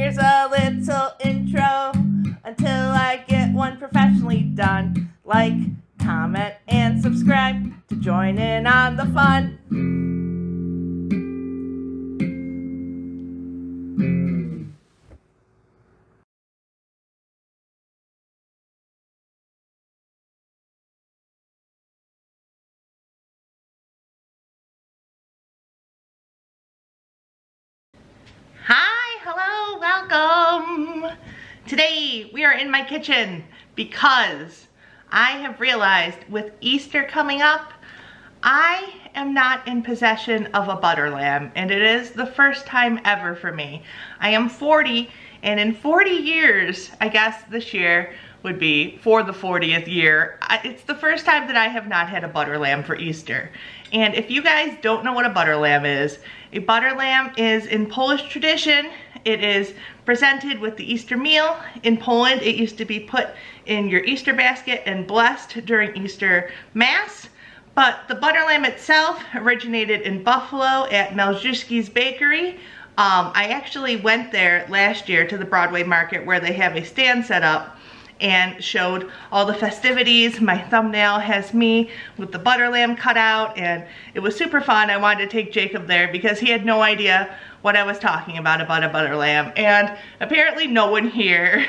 Here's a little intro until I get one professionally done. Like, comment, and subscribe to join in on the fun. Hi, hello, welcome. Today we are in my kitchen because I have realized with Easter coming up, I am not in possession of a butter lamb, and it is the first time ever for me. I am 40, and in 40 years, I guess this year would be for the 40th year, it's the first time that I have not had a butter lamb for Easter. And if you guys don't know what a butter lamb is, a butter lamb is in Polish tradition. It is presented with the Easter meal. In Poland, it used to be put in your Easter basket and blessed during Easter Mass. But the butter lamb itself originated in Buffalo at Maljuski's Bakery. I actually went there last year to the Broadway market where they have a stand set up and showed all the festivities. My thumbnail has me with the butter lamb cut out, and it was super fun. I wanted to take Jacob there because he had no idea what I was talking about a butter lamb, and apparently no one here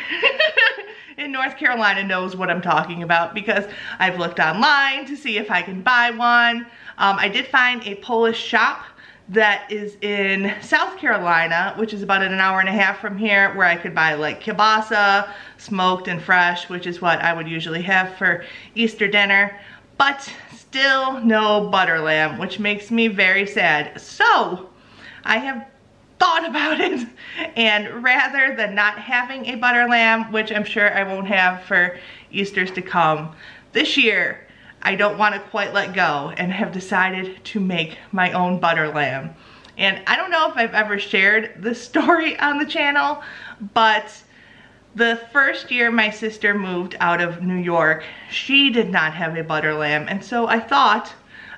in North Carolina knows what I'm talking about because I've looked online to see if I can buy one. I did find a Polish shop that is in South Carolina, which is about an hour and a half from here, where I could buy like kielbasa, smoked and fresh, which is what I would usually have for Easter dinner, but still no butter lamb, which makes me very sad. So I have thought about it, and rather than not having a butter lamb, which I'm sure I won't have for Easters to come, this year I don't want to quite let go and have decided to make my own butter lamb. And I don't know if I've ever shared this story on the channel, but the first year my sister moved out of New York, she did not have a butter lamb, and so I thought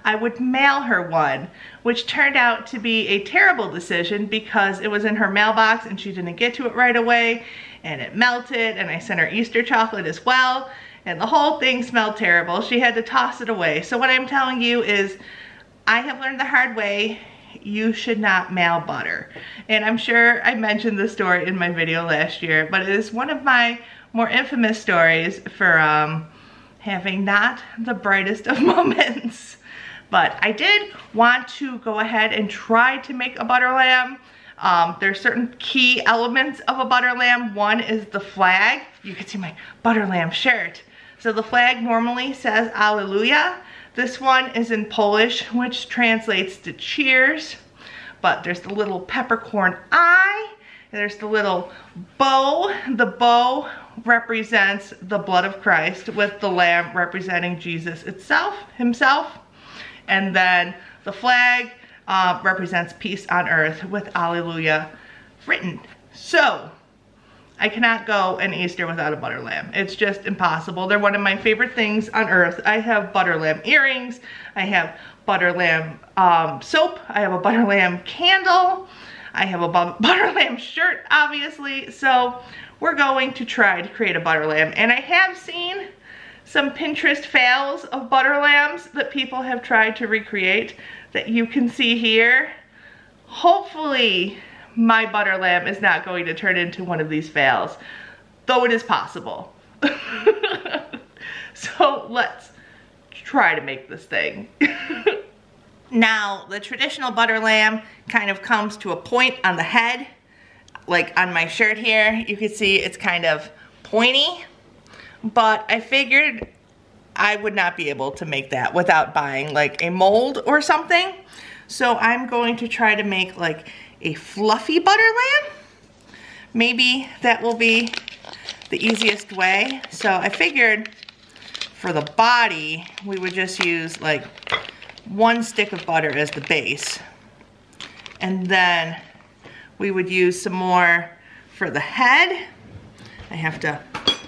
I would mail her one, which turned out to be a terrible decision because it was in her mailbox and she didn't get to it right away, and it melted, and I sent her Easter chocolate as well, and the whole thing smelled terrible. She had to toss it away. So what I'm telling you is I have learned the hard way. You should not mail butter. And I'm sure I mentioned this story in my video last year, but it is one of my more infamous stories for having not the brightest of moments. But I did want to go ahead and try to make a butter lamb. There's certain key elements of a butter lamb. One is the flag. You can see my butter lamb shirt. So the flag normally says Alleluia. This one is in Polish, which translates to cheers. But there's the little peppercorn eye, and there's the little bow. The bow represents the blood of Christ, with the lamb representing Jesus himself. And then the flag represents peace on earth with Alleluia written. So I cannot go an Easter without a butter lamb. It's just impossible. They're one of my favorite things on earth. I have butter lamb earrings. I have butter lamb soap. I have a butter lamb candle. I have a butter lamb shirt, obviously. So we're going to try to create a butter lamb. And I have seen some Pinterest fails of butter lambs that people have tried to recreate that you can see here. Hopefully my butter lamb is not going to turn into one of these fails, though it is possible. So let's try to make this thing. Now, the traditional butter lamb kind of comes to a point on the head, like on my shirt here. You can see it's kind of pointy, but I figured I would not be able to make that without buying like a mold or something. So I'm going to try to make like a fluffy butter lamb. Maybe that will be the easiest way. So I figured for the body, we would just use like one stick of butter as the base. And then we would use some more for the head. I have to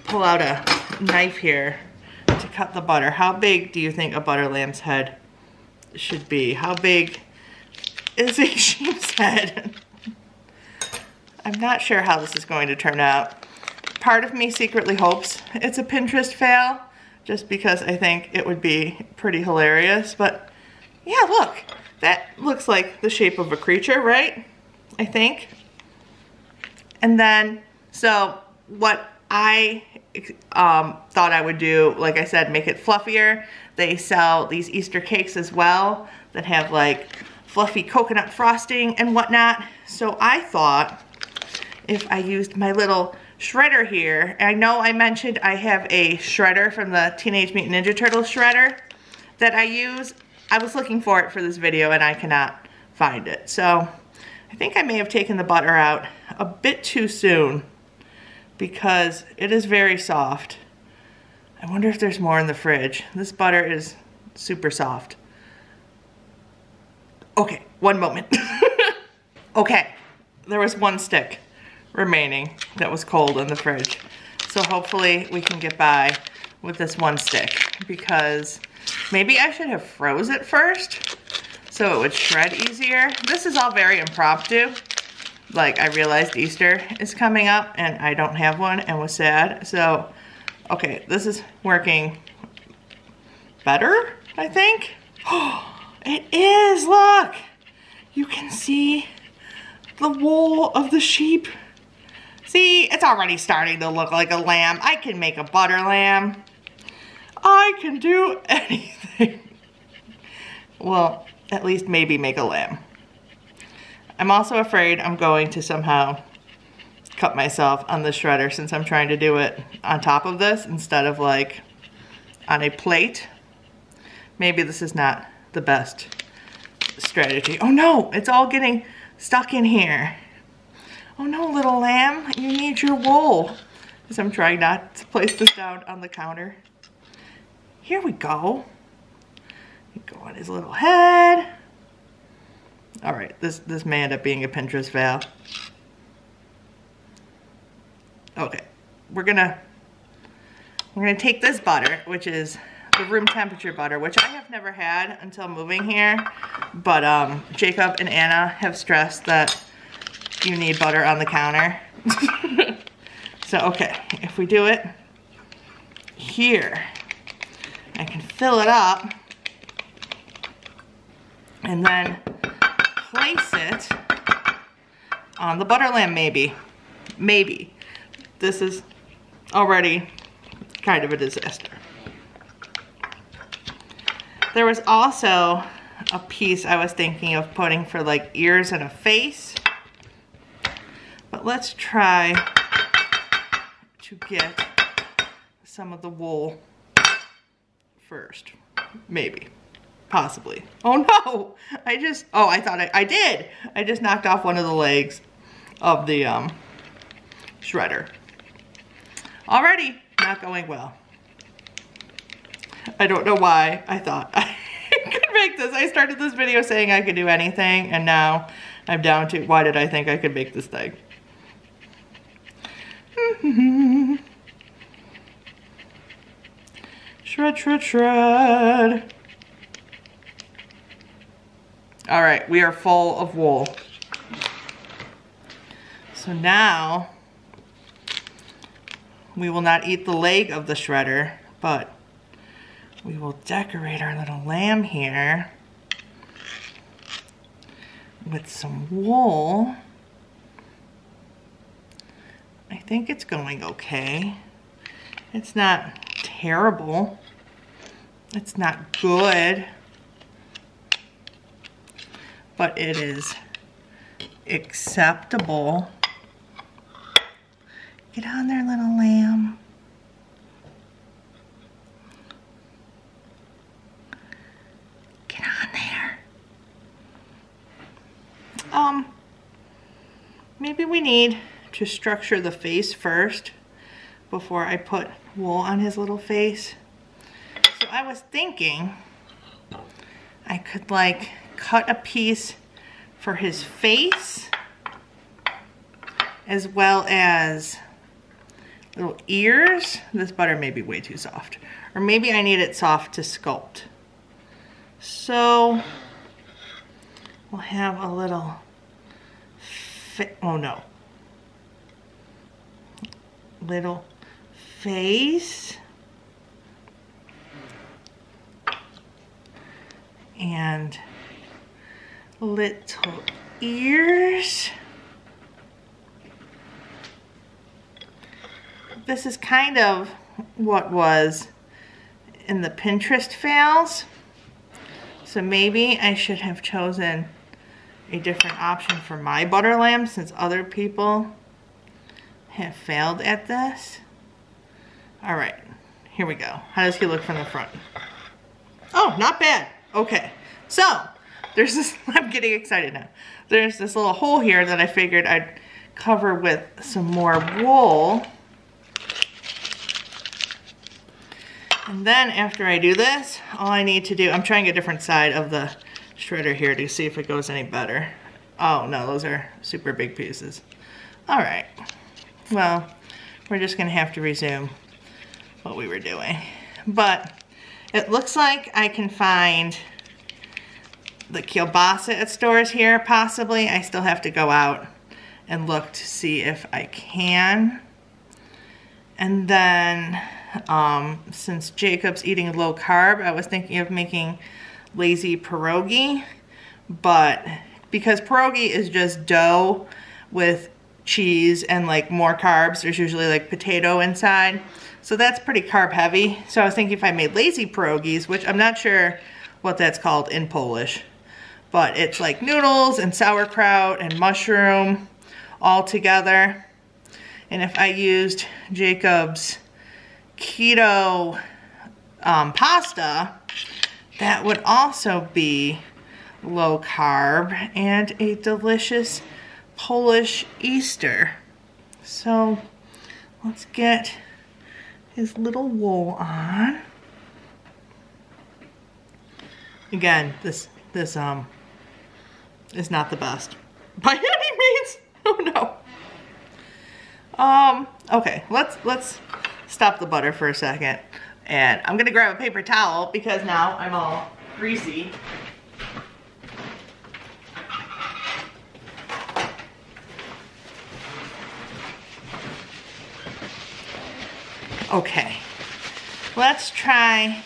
pull out a knife here to cut the butter. How big do you think a butter lamb's head should be? How big is a sheep's head? I'm not sure how this is going to turn out. Part of me secretly hopes it's a Pinterest fail, just because I think it would be pretty hilarious. But yeah, look, that looks like the shape of a creature, right? I think. And then, so what I thought I would do, like I said, make it fluffier. They sell these Easter cakes as well that have like fluffy coconut frosting and whatnot. So I thought if I used my little shredder here, and I know I mentioned I have a shredder from the Teenage Mutant Ninja Turtles shredder that I use. I was looking for it for this video and I cannot find it. So I think I may have taken the butter out a bit too soon because it is very soft. I wonder if there's more in the fridge. This butter is super soft. Okay, one moment. Okay, there was one stick remaining that was cold in the fridge. So hopefully we can get by with this one stick, because maybe I should have froze it first so it would shred easier. This is all very impromptu. Like, I realized Easter is coming up and I don't have one and was sad. So, okay, this is working better, I think. Oh, it is, look! You can see the wool of the sheep. See, it's already starting to look like a lamb. I can make a butter lamb. I can do anything. Well, at least maybe make a lamb. I'm also afraid I'm going to somehow cut myself on the shredder since I'm trying to do it on top of this instead of like on a plate. Maybe this is not the best strategy. Oh no, it's all getting stuck in here. Oh no, little lamb, you need your wool. As I'm trying not to place this down on the counter. Here we go. Go on his little head. All right, this may end up being a Pinterest fail. Okay, we're gonna take this butter, which is the room temperature butter, which I have never had until moving here, but Jacob and Anna have stressed that you need butter on the counter. So, okay, if we do it here, I can fill it up and then place it on the butter lamb, maybe. Maybe. This is already kind of a disaster. There was also a piece I was thinking of putting for like ears and a face. But let's try to get some of the wool first. Maybe. Possibly. Oh no! I thought I did! I just knocked off one of the legs of the shredder. Already not going well. I don't know why I thought I could make this. I started this video saying I could do anything, and now I'm down to why did I think I could make this thing? Shred, shred, shred. All right, we are full of wool. So now we will not eat the leg of the shredder, but we will decorate our little lamb here with some wool. I think it's going okay. It's not terrible. It's not good. But it is acceptable. Get on there, little lamb. Get on there. Maybe we need to structure the face first before I put wool on his little face. So I was thinking I could like cut a piece for his face as well as little ears. This butter may be way too soft, or maybe I need it soft to sculpt. So we'll have a little oh no, little face. And little ears. This is kind of what was in the Pinterest fails. So maybe I should have chosen a different option for my butter lamb since other people have failed at this. All right, here we go. How does he look from the front? Oh, not bad. Okay, so there's this, I'm getting excited now. There's this little hole here that I figured I'd cover with some more wool. And then after I do this, all I need to do, I'm trying a different side of the shredder here to see if it goes any better. Oh no, those are super big pieces. All right, well, we're just gonna have to resume what we were doing. But it looks like I can find the kielbasa at stores here, possibly. I still have to go out and look to see if I can. And then, since Jacob's eating low carb, I was thinking of making lazy pierogi, but because pierogi is just dough with cheese and like more carbs, there's usually like potato inside, so that's pretty carb heavy. So I was thinking if I made lazy pierogies, which I'm not sure what that's called in Polish, but it's like noodles and sauerkraut and mushroom all together. And if I used Jacob's keto pasta, that would also be low carb and a delicious Polish Easter. So let's get his little wool on. Again, this is not the best by any means. Oh no. Okay, let's stop the butter for a second. And I'm gonna grab a paper towel because now I'm all greasy. Okay, let's try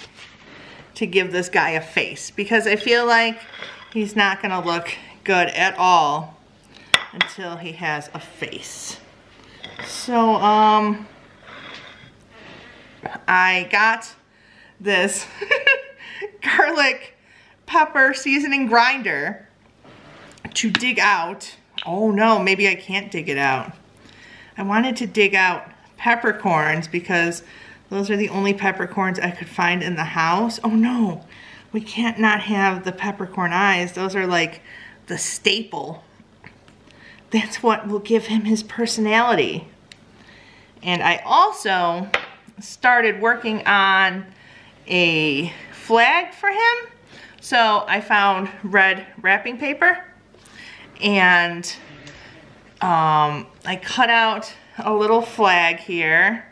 to give this guy a face because I feel like he's not gonna look good at all until he has a face. So, I got this garlic pepper seasoning grinder to dig out. Oh no, maybe I can't dig it out. I wanted to dig out peppercorns because those are the only peppercorns I could find in the house. Oh no, we can't not have the peppercorn eyes. Those are like the staple. That's what will give him his personality. And I also started working on a flag for him. So I found red wrapping paper and I cut out a little flag here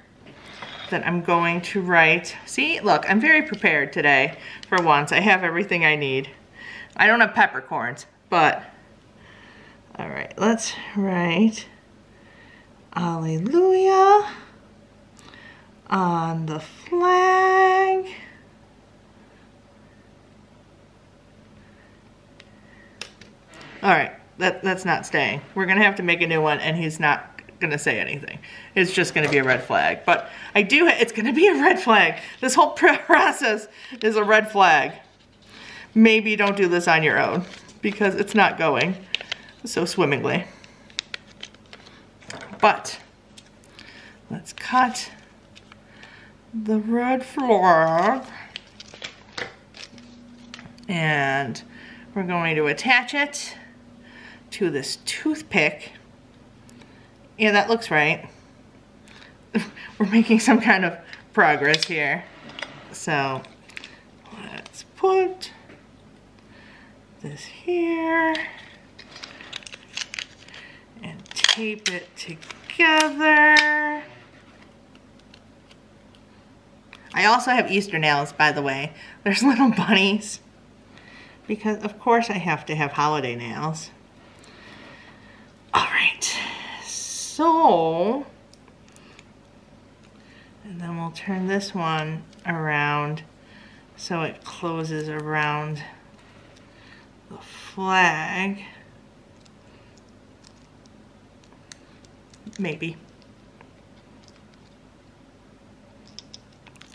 that I'm going to write. See, look, I'm very prepared today for once. I have everything I need. I don't have peppercorns, but all right, let's write Alleluia on the flag. All right, that's not staying. We're gonna have to make a new one and he's not gonna say anything. It's just gonna be a red flag, but it's gonna be a red flag. This whole process is a red flag. Maybe don't do this on your own because it's not going so swimmingly. But let's cut the red flag and we're going to attach it to this toothpick. Yeah, that looks right. We're making some kind of progress here. So let's put this here and tape it together. I also have Easter nails, by the way. There's little bunnies because of course I have to have holiday nails. All right, so And then we'll turn this one around so it closes around the flag. Maybe.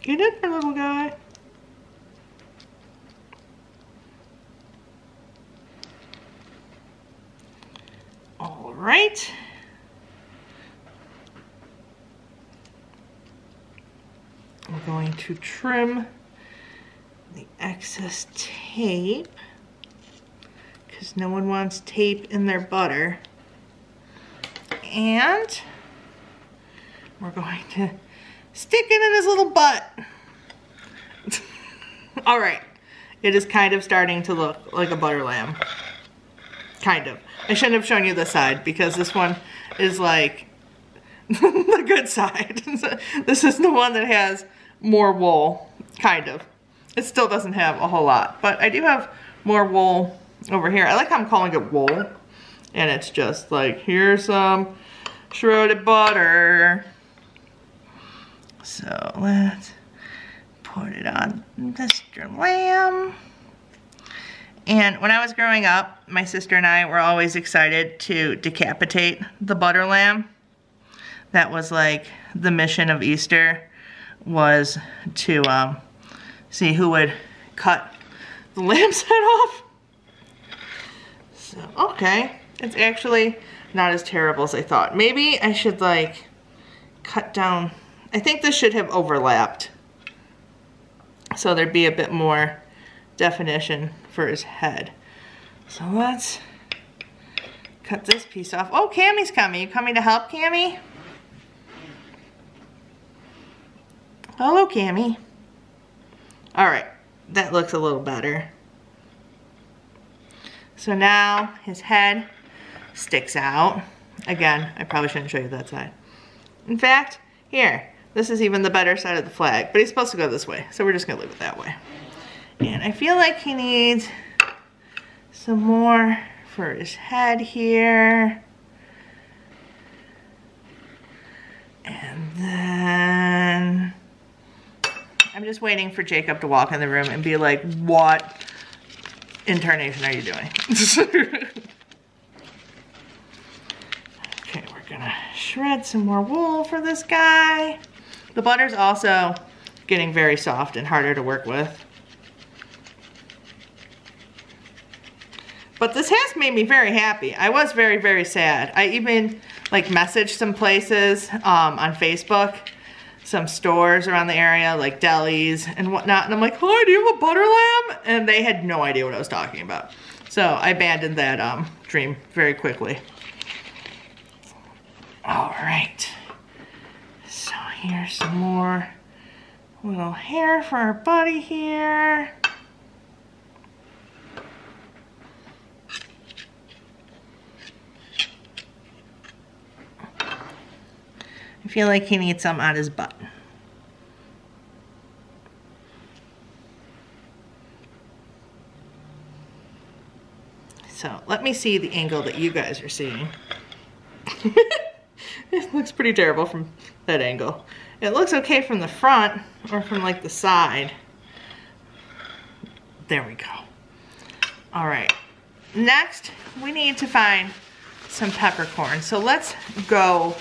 Get in there, little guy. All right. We're going to trim the excess tape because no one wants tape in their butter. And we're going to stick it in his little butt. All right, it is kind of starting to look like a butter lamb. Kind of. I shouldn't have shown you this side because this one is like the good side. This is the one that has more wool, kind of. It still doesn't have a whole lot, but I do have more wool over here. I like how I'm calling it wool, and it's just like, here's some shredded butter. So let's put it on Mr. Lamb. And when I was growing up, my sister and I were always excited to decapitate the butter lamb. That was like the mission of Easter, was to see who would cut the lamb's head off. So, okay, it's actually not as terrible as I thought. Maybe I should like cut down, I think this should have overlapped, so there'd be a bit more definition for his head. So let's cut this piece off. Oh, Cammie's coming. You coming to help, Cammie? Hello, Cammie. All right, that looks a little better. So now his head sticks out. Again, I probably shouldn't show you that side. In fact, here, this is even the better side of the flag, but he's supposed to go this way, so we're just gonna leave it that way. And I feel like he needs some more for his head here. And then I'm just waiting for Jacob to walk in the room and be like, what incarnation are you doing? Okay, we're gonna shred some more wool for this guy. The butter's also getting very soft and harder to work with. But this has made me very happy. I was very, very sad. I even like messaged some places on Facebook, some stores around the area, like delis and whatnot. And I'm like, hi, do you have a butter lamb? And they had no idea what I was talking about. So I abandoned that dream very quickly. All right. So here's some more little hair for our buddy here. I feel like he needs some on his butt. So let me see the angle that you guys are seeing. It looks pretty terrible from that angle. It looks okay from the front or from like the side. There we go. All right, next we need to find some peppercorn. So let's go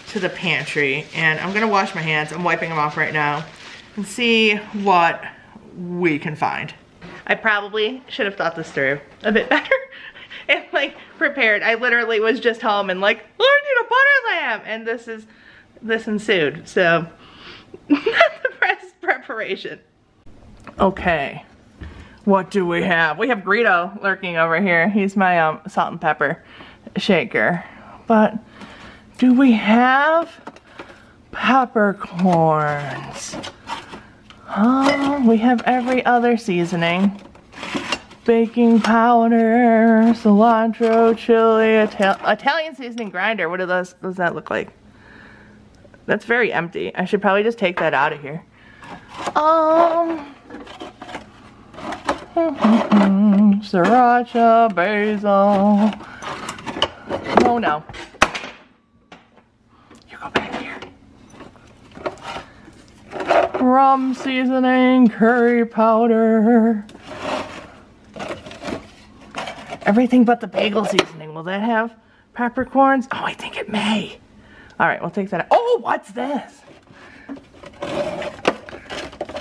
to the pantry, and I'm gonna wash my hands. I'm wiping them off right now and see what we can find. I probably should have thought this through a bit better and like prepared. I literally was just home and like, oh, I need a butter lamb, and this ensued. So not the best preparation. Okay, what do we have? We have Greedo lurking over here. He's my salt and pepper shaker. But do we have peppercorns? We have every other seasoning. Baking powder, cilantro, chili, Italian seasoning grinder. What does that look like? That's very empty. I should probably just take that out of here. Sriracha, basil. Oh no. You go back here. rum seasoning, curry powder. Everything but the bagel seasoning. Will that have peppercorns? Oh, I think it may. All right, we'll take that out. Oh, what's this?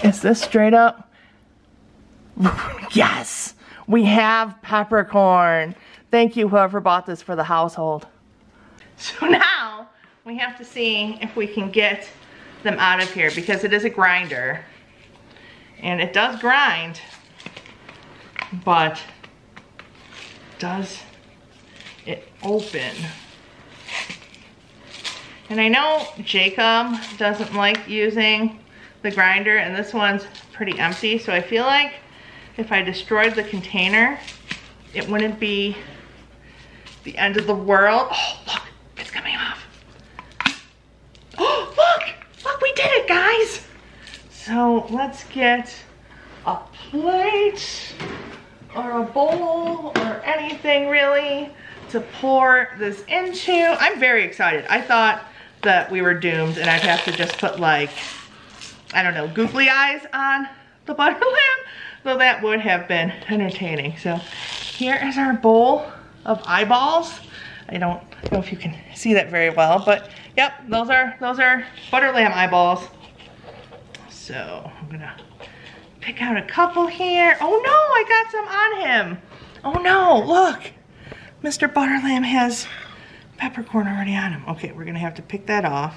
Is this straight up? Yes, we have peppercorn. Thank you, whoever bought this for the household. So now we have to see if we can get them out of here because it is a grinder and it does grind, but does it open? And I know Jacob doesn't like using the grinder, and this one's pretty empty, so I feel like if I destroyed the container, it wouldn't be the end of the world. Oh, look, it's coming off. Oh, look, we did it, guys. So let's get a plate or a bowl or anything really to pour this into. I'm very excited. I thought that we were doomed and I'd have to just put like, I don't know, googly eyes on the butter lamb, though that would have been entertaining. So here is our bowl of eyeballs. I don't know if you can see that very well, but yep, those are butter lamb eyeballs. So I'm gonna pick out a couple here. Oh no, I got some on him. Oh no, look. Mr. Butter Lamb has peppercorn already on him. Okay, we're gonna have to pick that off.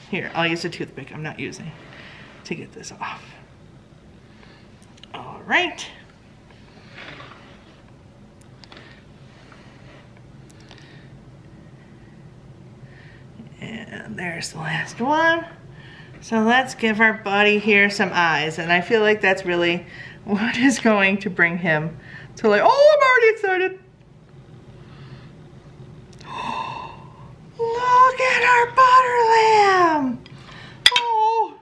Here, I'll use a toothpick I'm not using to get this off. All right. And there's the last one. So let's give our buddy here some eyes. And I feel like that's really what is going to bring him to like, oh, I'm already excited. Look at our butter lamb. Oh,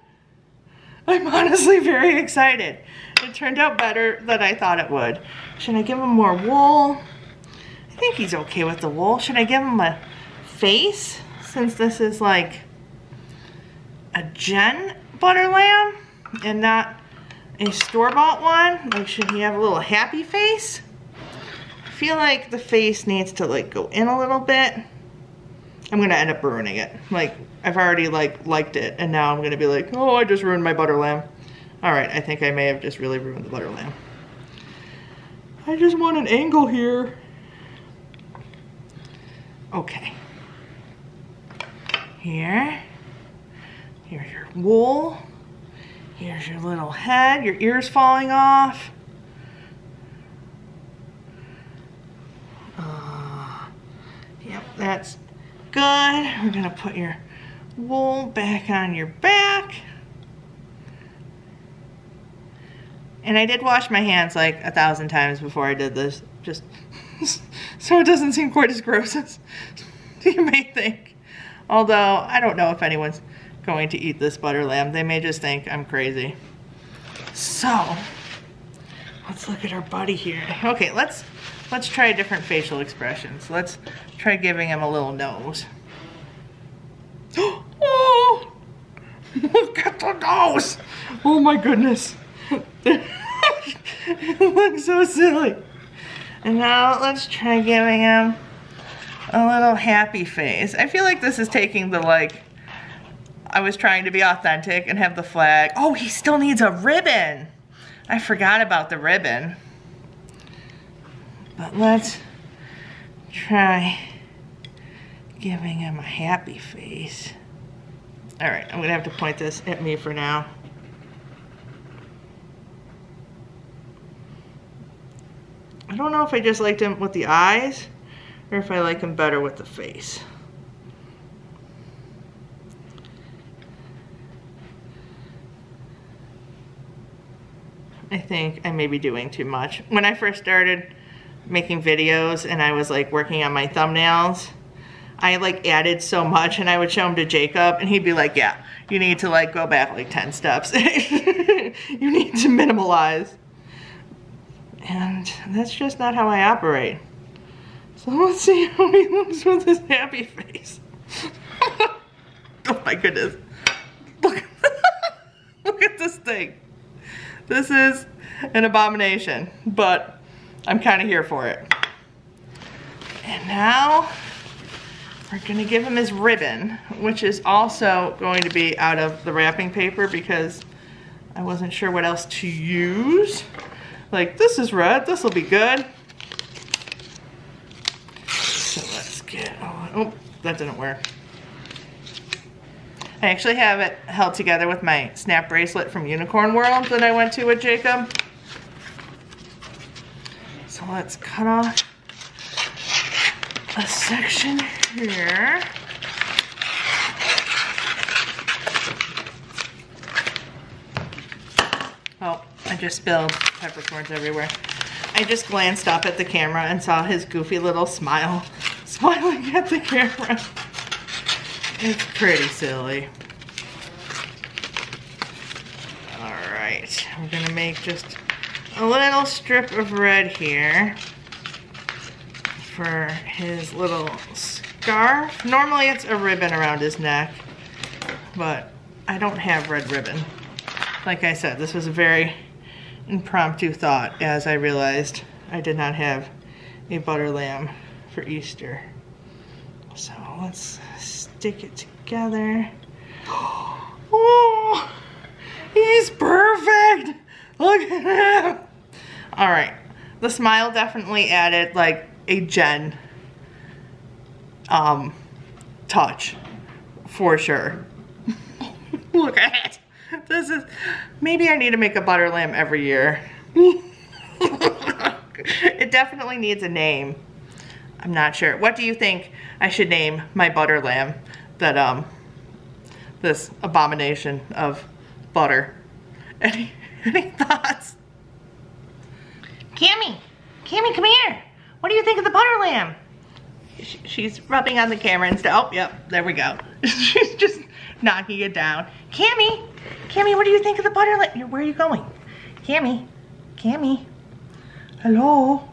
I'm honestly very excited. It turned out better than I thought it would. Should I give him more wool? I think he's okay with the wool. Should I give him a face since this is like a Jen butter lamb and not a store-bought one? Like, should he have a little happy face? I feel like the face needs to like go in a little bit. I'm gonna end up ruining it. Like, I've already liked it, and now I'm gonna be like, oh, I just ruined my butter lamb. All right, I think I may have just really ruined the butter lamb. I just want an angle here. Okay. Here's your wool. Here's your little head. Your ear's falling off. Yep, that's good. We're gonna put your wool back on your back. And I did wash my hands like 1,000 times before I did this, just so it doesn't seem quite as gross as you may think. Although, I don't know if anyone's going to eat this butter lamb. They may just think I'm crazy. So, let's look at our buddy here. Okay, let's try different facial expressions. Let's try giving him a little nose. Oh, look at the nose. Oh my goodness. It looks so silly. And now let's try giving him a little happy face. I feel like this is taking the like, I was trying to be authentic and have the flag. Oh, he still needs a ribbon. I forgot about the ribbon. But let's try giving him a happy face. All right, I'm gonna have to point this at me for now. I don't know if I just liked him with the eyes or if I like him better with the face. I think I may be doing too much. When I first started making videos and I was like working on my thumbnails, I like added so much and I would show them to Jacob and he'd be like, yeah, you need to like go back like 10 steps. You need to minimalize. And that's just not how I operate. So let's see how he looks with his happy face. my goodness. Look, look at this thing. This is an abomination, but I'm kind of here for it. And now we're gonna give him his ribbon, which is also going to be out of the wrapping paper because I wasn't sure what else to use. Like, this is red, this will be good. So let's get, oh, that didn't work. I actually have it held together with my snap bracelet from Unicorn World that I went to with Jacob. So let's cut off a section here. Oh, I just spilled peppercorns everywhere. I just glanced up at the camera and saw his goofy little smile, smiling at the camera. It's pretty silly. All right, we're gonna make just a little strip of red here for his little scarf. Normally it's a ribbon around his neck, but I don't have red ribbon. Like I said, this was a very impromptu thought as I realized I did not have a butter lamb for Easter. So let's stick it together. Oh, he's perfect. Look at him. All right, the smile definitely added like a Jen touch for sure. Look at it. This is, maybe I need to make a butter lamb every year. It definitely needs a name. I'm not sure. What do you think I should name my butter lamb that this abomination of butter? Any thoughts? Cammy, come here. What do you think of the butter lamb? She's rubbing on the camera and stuff. Oh, yep, there we go. She's just knocking it down. Cammy, what do you think of the butter lamb? Where are you going? Cammy, hello?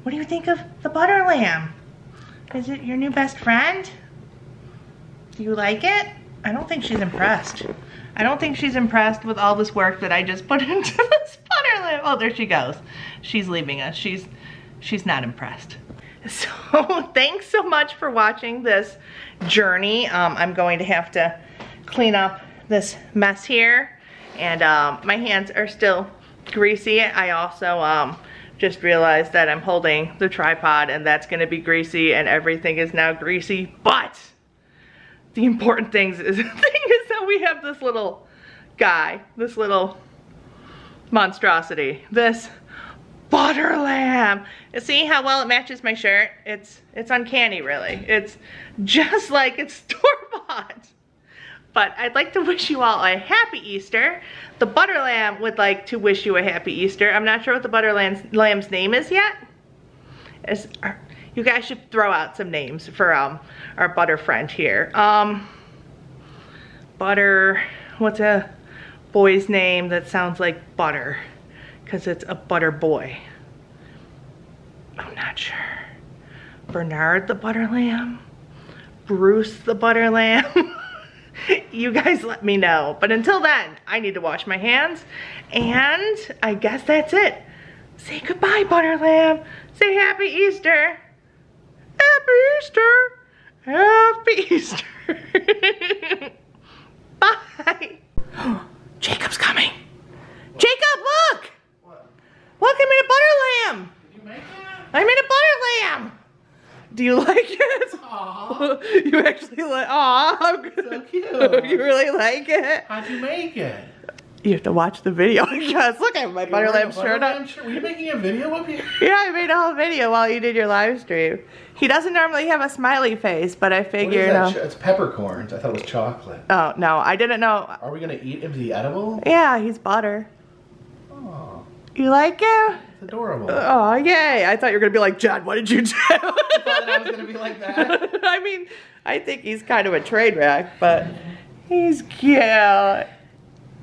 What do you think of the butter lamb? Is it your new best friend? Do you like it? I don't think she's impressed. I don't think she's impressed with all this work that I just put into this butter lamb. Oh, there she goes. She's leaving us. She's not impressed. So thanks so much for watching this journey. I'm going to have to clean up this mess here, and my hands are still greasy. I also just realized that I'm holding the tripod and that's gonna be greasy and everything is now greasy, but the important thing is that we have this little guy, this little monstrosity, this butter lamb. See how well it matches my shirt? It's uncanny, really. It's just like it's store-bought. But I'd like to wish you all a happy Easter. The butter lamb would like to wish you a happy Easter. I'm not sure what the butter lamb's name is yet. You guys should throw out some names for our butter friend here. Butter, what's a boy's name that sounds like butter? Because it's a butter boy. I'm not sure. Bernard the butter lamb? Bruce the butter lamb? You guys let me know. But until then, I need to wash my hands. And I guess that's it. Say goodbye, butter lamb. Say happy Easter. Happy Easter. Happy Easter. Bye. Jacob's coming. Jacob, look. What? Look, I made a butter lamb. Did you make it? I made a butter lamb. Do you like it? Aww. You actually like, aw. So cute. You really like it? How'd you make it? You have to watch the video because look, I have my butter lamb shirt on. Were you making a video up here? Yeah, I made a whole video while you did your live stream. He doesn't normally have a smiley face, but I figured. What is that? It's peppercorns. I thought it was chocolate. Oh, no, I didn't know. Are we gonna eat him? Is he edible? Yeah, he's butter. Oh, You like it? it's adorable. Oh, yay. I thought you were going to be like, John, what did you do? I thought that I was gonna be like that. I mean, I think he's kind of a train wreck, but he's cute.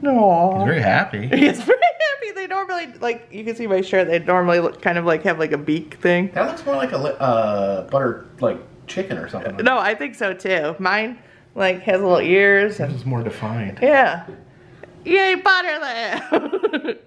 No. He's very happy. He's very happy. They normally, like, you can see my shirt, they normally look kind of like have like a beak thing. That looks more like a butter, like chicken or something. No, I think so too. Mine Like has little ears This and is more defined. yeah. Yay, Butterland!